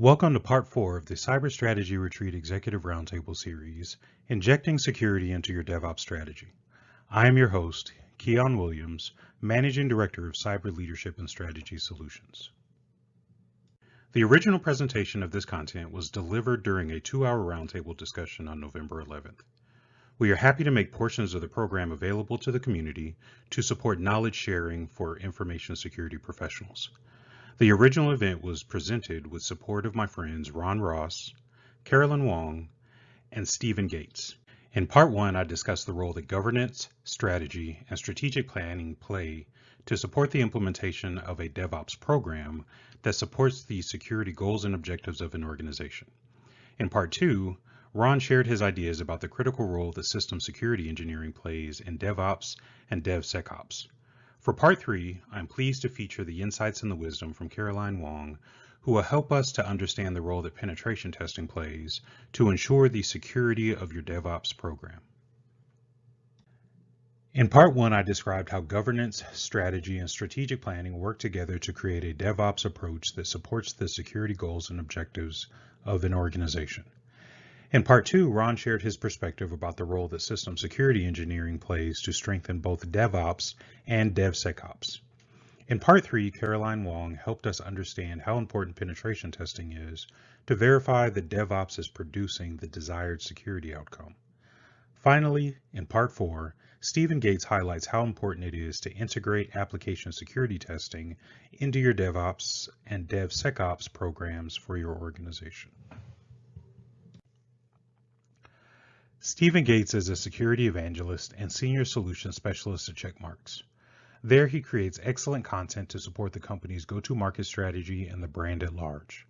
Welcome to Part 4 of the Cyber Strategy Retreat Executive Roundtable Series, Injecting Security into Your DevOps Strategy. I am your host, Keon Williams, Managing Director of Cyber Leadership and Strategy Solutions. The original presentation of this content was delivered during a 2-hour roundtable discussion on November 11th. We are happy to make portions of the program available to the community to support knowledge sharing for information security professionals. The original event was presented with support of my friends Ron Ross, Carolyn Wong, and Stephen Gates. In Part 1, I discussed the role that governance, strategy, and strategic planning play to support the implementation of a DevOps program that supports the security goals and objectives of an organization. In Part 2, Ron shared his ideas about the critical role that system security engineering plays in DevOps and DevSecOps. For Part 3, I'm pleased to feature the insights and the wisdom from Caroline Wong, who will help us to understand the role that penetration testing plays to ensure the security of your DevOps program. In Part 1, I described how governance, strategy, and strategic planning work together to create a DevOps approach that supports the security goals and objectives of an organization. In Part 2, Ron shared his perspective about the role that system security engineering plays to strengthen both DevOps and DevSecOps. In Part 3, Caroline Wong helped us understand how important penetration testing is to verify that DevOps is producing the desired security outcome. Finally, in Part 4, Stephen Gates highlights how important it is to integrate application security testing into your DevOps and DevSecOps programs for your organization. Stephen Gates is a security evangelist and senior solution specialist at Checkmarx. There he creates excellent content to support the company's go-to-market strategy and the brand at large.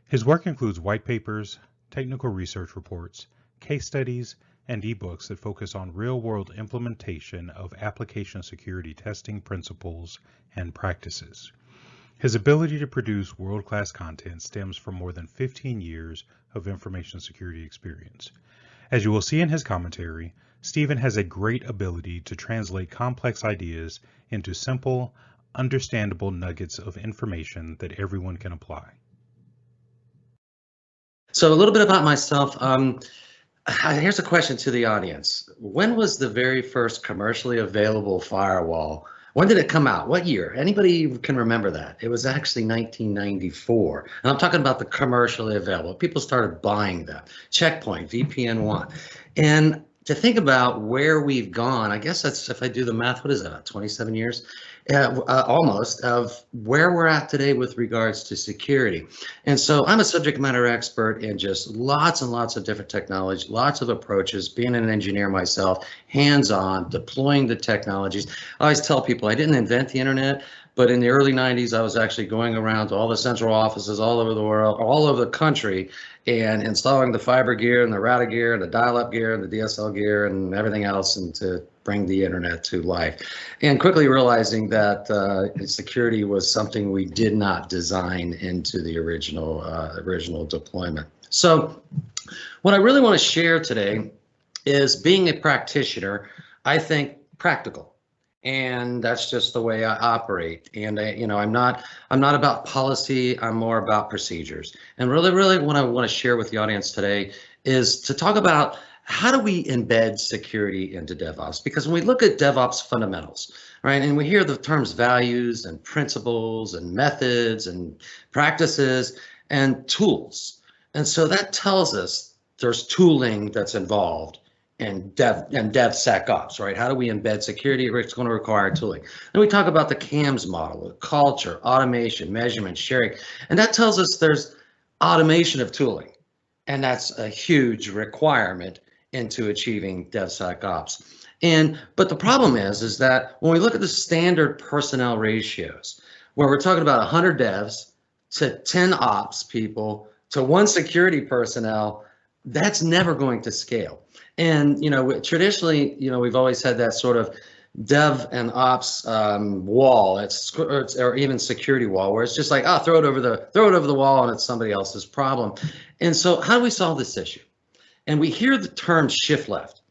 His work includes white papers, technical research reports, case studies, and ebooks that focus on real-world implementation of application security testing principles and practices. His ability to produce world-class content stems from more than 15 years of information security experience. As you will see in his commentary, Stephen has a great ability to translate complex ideas into simple, understandable nuggets of information that everyone can apply. So a little bit about myself. Here's a question to the audience. When was the very first commercially available firewall? When did it come out? What year? Anybody can remember that? It was actually 1994. And I'm talking about the commercially available. People started buying them. Checkpoint, VPN1. And to think about where we've gone, I guess that's, if I do the math, what is that, 27 years? Almost, of where we're at today with regards to security. And so I'm a subject matter expert in just lots and lots of different technology, lots of approaches, being an engineer myself, hands-on, deploying the technologies. I always tell people I didn't invent the internet, but in the early 90s, I was actually going around to all the central offices all over the world, all over the country, and installing the fiber gear and the router gear and the dial-up gear and the DSL gear and everything else, and to bring the internet to life. And quickly realizing that security was something we did not design into the original deployment. So what I really want to share today is, being a practitioner, I think practical. And that's just the way I operate. And I'm not about policy. I'm more about procedures. And really what I want to share with the audience today is to talk about how do we embed security into DevOps? Because when we look at DevOps fundamentals, right, and we hear the terms values and principles and methods and practices and tools. And so that tells us there's tooling that's involved and DevSecOps, right? How do we embed security? It's going to require tooling. Then we talk about the CAMS model, culture, automation, measurement, sharing, and that tells us there's automation of tooling, and that's a huge requirement into achieving DevSecOps. But the problem is that when we look at the standard personnel ratios, where we're talking about 100 devs to 10 ops people to 1 security personnel, that's never going to scale. And traditionally, we've always had that sort of dev and ops wall, or even security wall, where it's just like, oh, throw it over the wall, and it's somebody else's problem. And so, how do we solve this issue? And we hear the term shift left.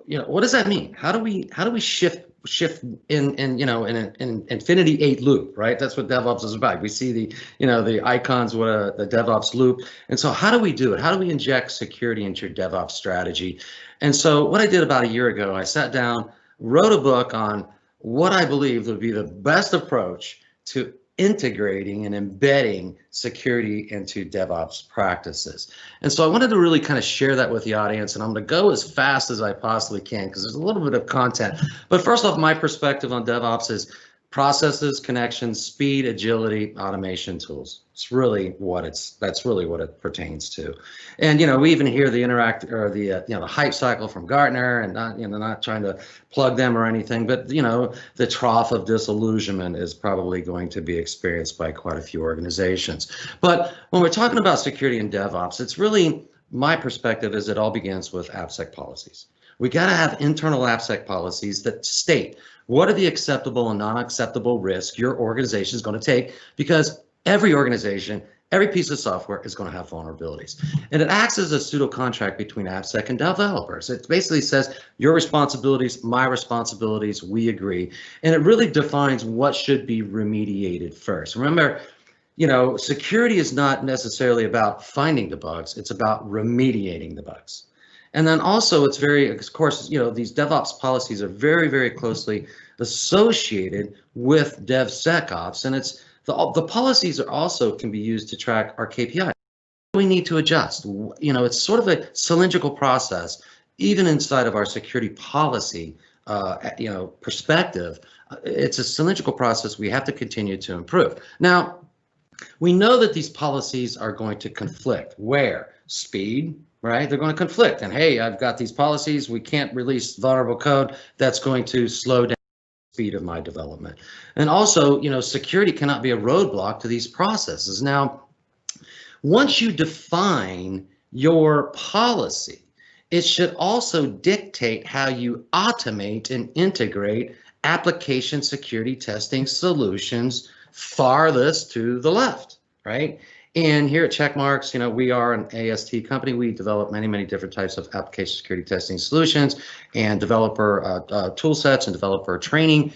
What does that mean? How do we shift shift in an infinity 8 loop, right? That's what DevOps is about. We see the icons with the DevOps loop. And so how do we do it? How do we inject security into your DevOps strategy? And so what I did about a year ago, I sat down, wrote a book on what I believe would be the best approach to integrating and embedding security into DevOps practices. And so I wanted to really kind of share that with the audience, and I'm going to go as fast as I possibly can because there's a little bit of content. But first off, my perspective on DevOps is processes, connections, speed, agility, automation tools. That's really what it pertains to. And we even hear the the hype cycle from Gartner, and not trying to plug them or anything, but the trough of disillusionment is probably going to be experienced by quite a few organizations. But when we're talking about security and DevOps, it's really, my perspective is it all begins with AppSec policies. We got to have internal AppSec policies that state what are the acceptable and non-acceptable risks your organization is going to take, because every organization, every piece of software is going to have vulnerabilities. And it acts as a pseudo contract between AppSec and developers. It basically says your responsibilities, my responsibilities, we agree. And it really defines what should be remediated first. Remember, security is not necessarily about finding the bugs, it's about remediating the bugs. And then also it's of course, these DevOps policies are very, very closely associated with DevSecOps, and the policies can be used to track our KPI. We need to adjust. It's sort of a cylindrical process, even inside of our security policy, perspective. It's a cylindrical process we have to continue to improve. Now, we know that these policies are going to conflict. Where? Speed, right? They're going to conflict. And hey, I've got these policies. We can't release vulnerable code. That's going to slow down the speed of my development. And also, security cannot be a roadblock to these processes. Now, once you define your policy, it should also dictate how you automate and integrate application security testing solutions farthest to the left, right? And here at Checkmarx, we are an AST company. We develop many, many different types of application security testing solutions and developer tool sets and developer training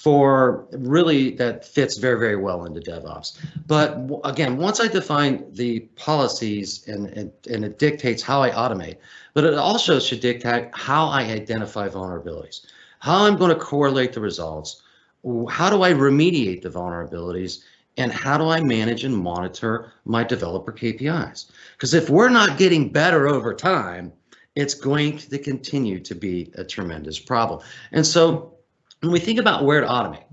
for really that fits very, very well into DevOps. But again, once I define the policies and it dictates how I automate, but it also should dictate how I identify vulnerabilities, how I'm going to correlate the results, how do I remediate the vulnerabilities, and how do I manage and monitor my developer KPIs? Because if we're not getting better over time, it's going to continue to be a tremendous problem. And so when we think about where to automate,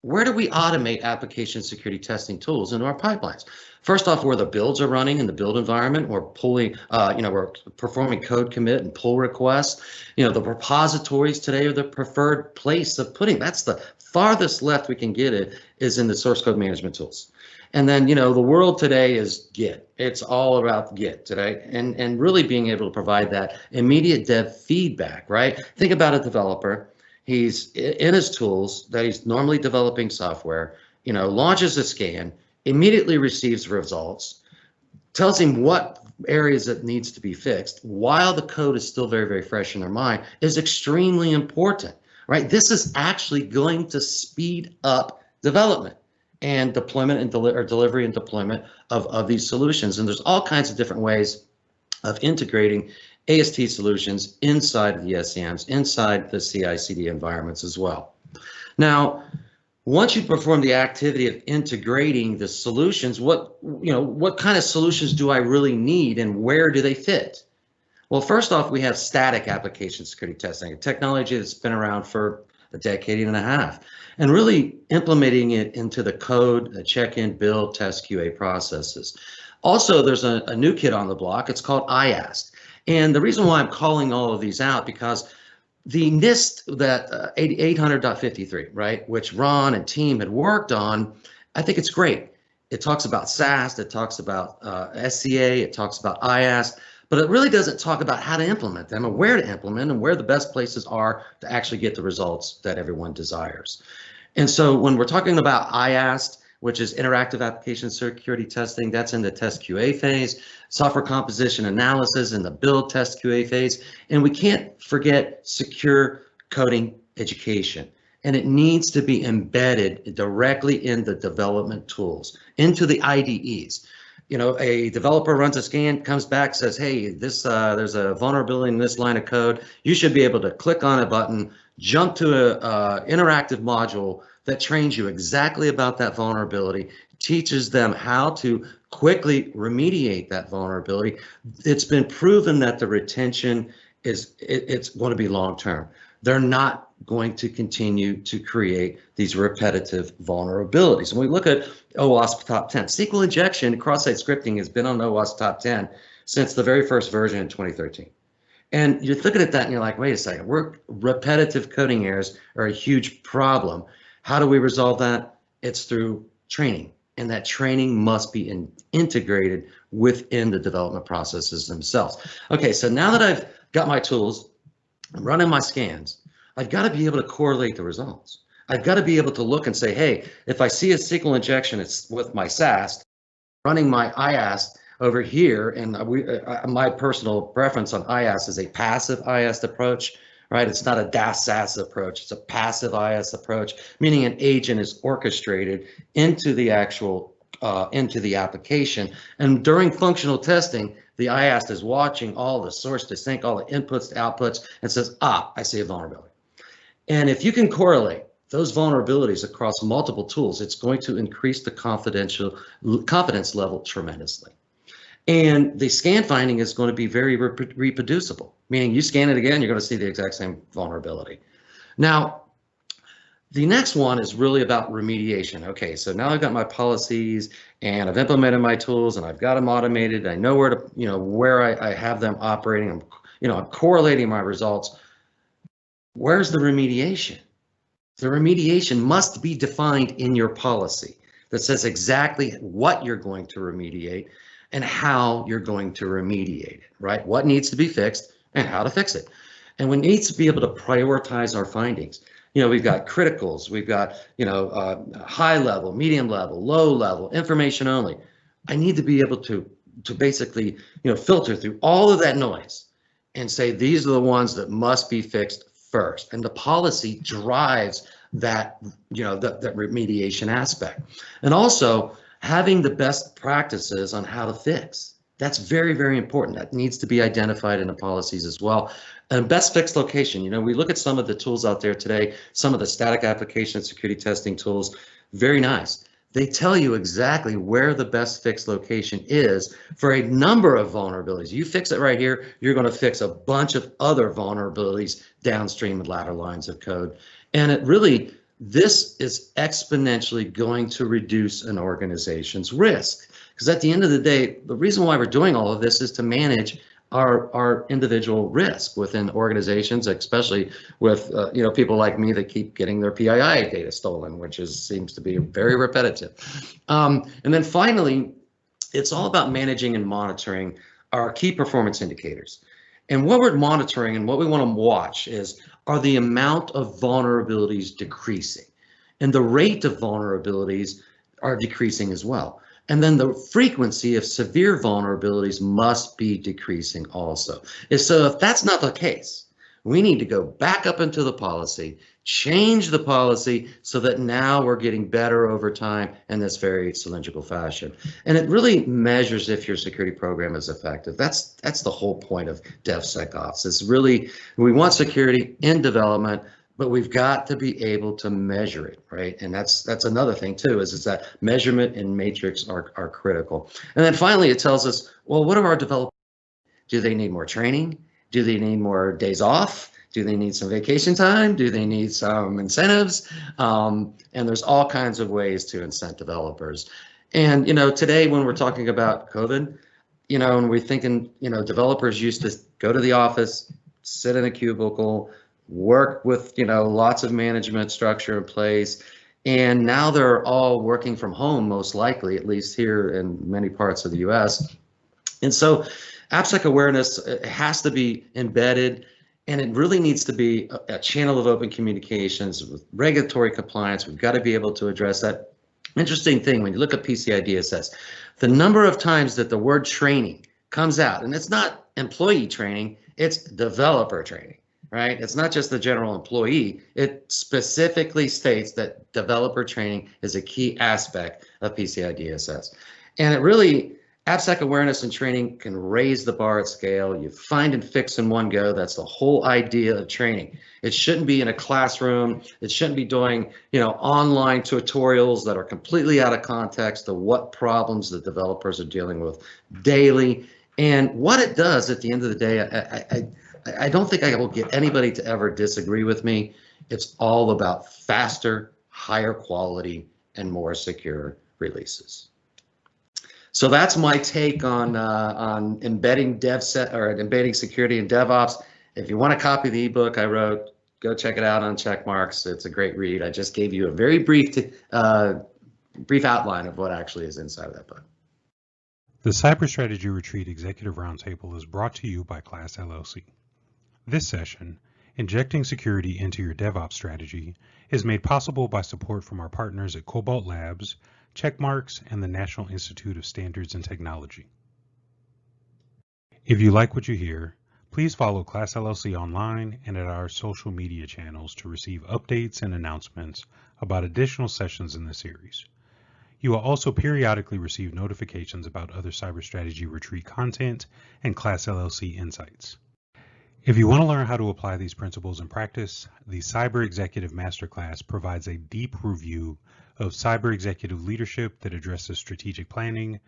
where do we automate application security testing tools into our pipelines? First off, where the builds are running in the build environment, we're pulling, we're performing code commit and pull requests. The repositories today are the preferred place of putting. That's the farthest left we can get it is in the source code management tools. And then, the world today is Git. It's all about Git today, and really being able to provide that immediate dev feedback, right? Think about a developer. He's in his tools that he's normally developing software, launches a scan, immediately receives results, tells him what areas it needs to be fixed while the code is still very, very fresh in their mind is extremely important, right? This is actually going to speed up development and deployment and delivery and deployment of these solutions. And there's all kinds of different ways of integrating AST solutions inside of the SCMs, inside the CI/CD environments as well. Now, once you perform the activity of integrating the solutions, what kind of solutions do I really need and where do they fit? Well, first off, we have static application security testing, a technology that's been around for a decade and a half, and really implementing it into the code, the check-in, build, test, QA processes. Also, there's a new kid on the block. It's called IAST. And the reason why I'm calling all of these out, because the NIST, that 800.53, right, which Ron and team had worked on, I think it's great. It talks about SAST, it talks about SCA, it talks about IAST, but it really doesn't talk about how to implement them and where to implement and where the best places are to actually get the results that everyone desires. And so when we're talking about IAST, which is interactive application security testing, that's in the test QA phase, software composition analysis in the build test QA phase, and we can't forget secure coding education. and it needs to be embedded directly in the development tools, into the IDEs. You know, a developer runs a scan, comes back, says, hey, this there's a vulnerability in this line of code. You should be able to click on a button, jump to a interactive module that trains you exactly about that vulnerability, teaches them how to quickly remediate that vulnerability. It's been proven that the retention it's going to be long-term. They're not going to continue to create these repetitive vulnerabilities. When we look at OWASP top 10, SQL injection, cross-site scripting has been on OWASP top 10 since the very first version in 2013. And you're looking at that and you're like, wait a second, repetitive coding errors are a huge problem. How do we resolve that? It's through training, and that training must be integrated within the development processes themselves. Okay, so now that I've got my tools, I'm running my scans, I've got to be able to correlate the results. I've got to be able to look and say, hey, if I see a SQL injection, it's with my SAST, running my IAST over here, and my personal preference on IAST is a passive IAST approach, right? It's not a DAS-SAS approach, it's a passive IAST approach, meaning an agent is orchestrated into the actual, into the application. And during functional testing, the IAST is watching all the source to sink, all the inputs to outputs, and says, ah, I see a vulnerability. And if you can correlate those vulnerabilities across multiple tools, it's going to increase the confidence level tremendously. And the scan finding is going to be very reproducible, meaning you scan it again, you're going to see the exact same vulnerability. Now, the next one is really about remediation. Okay, so now I've got my policies and I've implemented my tools and I've got them automated. I know where to, where I have them operating. I'm correlating my results. Where's the remediation? The remediation must be defined in your policy that says exactly what you're going to remediate and how you're going to remediate it, right? What needs to be fixed and how to fix it. And we need to be able to prioritize our findings. We've got criticals, we've got, high level, medium level, low level, information only. I need to be able to basically, filter through all of that noise and say, these are the ones that must be fixed first. And the policy drives that, that remediation aspect. And also having the best practices on how to fix. That's very, very important. That needs to be identified in the policies as well. And best fix location, we look at some of the tools out there today, some of the static application security testing tools, very nice. They tell you exactly where the best fix location is for a number of vulnerabilities. You fix it right here, you're going to fix a bunch of other vulnerabilities downstream and lateral lines of code. And this is exponentially going to reduce an organization's risk. Because at the end of the day, the reason why we're doing all of this is to manage our individual risk within organizations, especially with people like me that keep getting their PII data stolen, which seems to be very repetitive. And then finally, it's all about managing and monitoring our key performance indicators. And what we're monitoring and what we want to watch are the amount of vulnerabilities decreasing, and the rate of vulnerabilities are decreasing as well. And then the frequency of severe vulnerabilities must be decreasing also. So if that's not the case, we need to go back up into the policy, change the policy so that now we're getting better over time in this very cylindrical fashion. And it really measures if your security program is effective. That's the whole point of DevSecOps. It's really, we want security in development, but we've got to be able to measure it, right? And that's another thing too, is that measurement and matrix are critical. And then finally, it tells us, well, what are our developers? Do they need more training? Do they need more days off? Do they need some vacation time? Do they need some incentives? And there's all kinds of ways to incent developers. And today when we're talking about COVID, and we're thinking, developers used to go to the office, sit in a cubicle, work with lots of management structure in place, and now they're all working from home, most likely, at least here in many parts of the US. And so AppSec awareness has to be embedded, and it really needs to be a channel of open communications with regulatory compliance. We've got to be able to address that. Interesting thing, when you look at PCI DSS, the number of times that the word training comes out, and it's not employee training, it's developer training. right? It's not just the general employee. It specifically states that developer training is a key aspect of PCI DSS. And it really, AppSec awareness and training can raise the bar at scale. You find and fix in one go. That's the whole idea of training. It shouldn't be in a classroom. It shouldn't be doing, online tutorials that are completely out of context of what problems the developers are dealing with daily. And what it does at the end of the day, I don't think I will get anybody to ever disagree with me. It's all about faster, higher quality, and more secure releases. So that's my take on embedding embedding security in DevOps. If you want a copy of the ebook I wrote, go check it out on Checkmarks. It's a great read. I just gave you a very brief outline of what actually is inside of that book. The Cyber Strategy Retreat Executive Roundtable is brought to you by CLASS-LLC. This session, Injecting Security into Your DevOps Strategy, is made possible by support from our partners at Cobalt Labs, Checkmarks, and the National Institute of Standards and Technology. If you like what you hear, please follow CLASS-LLC online and at our social media channels to receive updates and announcements about additional sessions in the series. You will also periodically receive notifications about other Cyber Strategy Retreat content and CLASS-LLC insights. If you want to learn how to apply these principles in practice, the Cyber Executive Masterclass provides a deep review of cyber executive leadership that addresses strategic planning,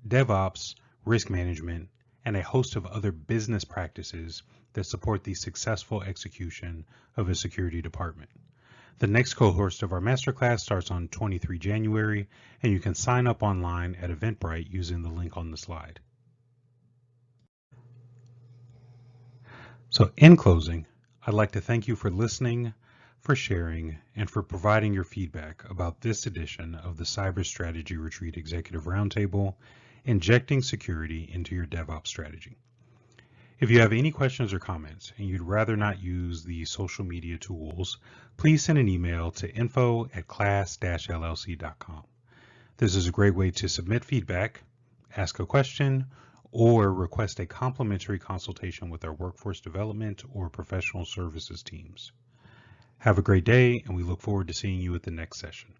DevOps, risk management, and a host of other business practices that support the successful execution of a security department. The next cohort of our masterclass starts on 23 January, and you can sign up online at Eventbrite using the link on the slide. So in closing, I'd like to thank you for listening, for sharing, and for providing your feedback about this edition of the Cyber Strategy Retreat Executive Roundtable, Injecting Security into Your DevOps Strategy. If you have any questions or comments and you'd rather not use the social media tools, please send an email to info@class-llc.com. This is a great way to submit feedback, ask a question, or request a complimentary consultation with our workforce development or professional services teams. Have a great day, and we look forward to seeing you at the next session.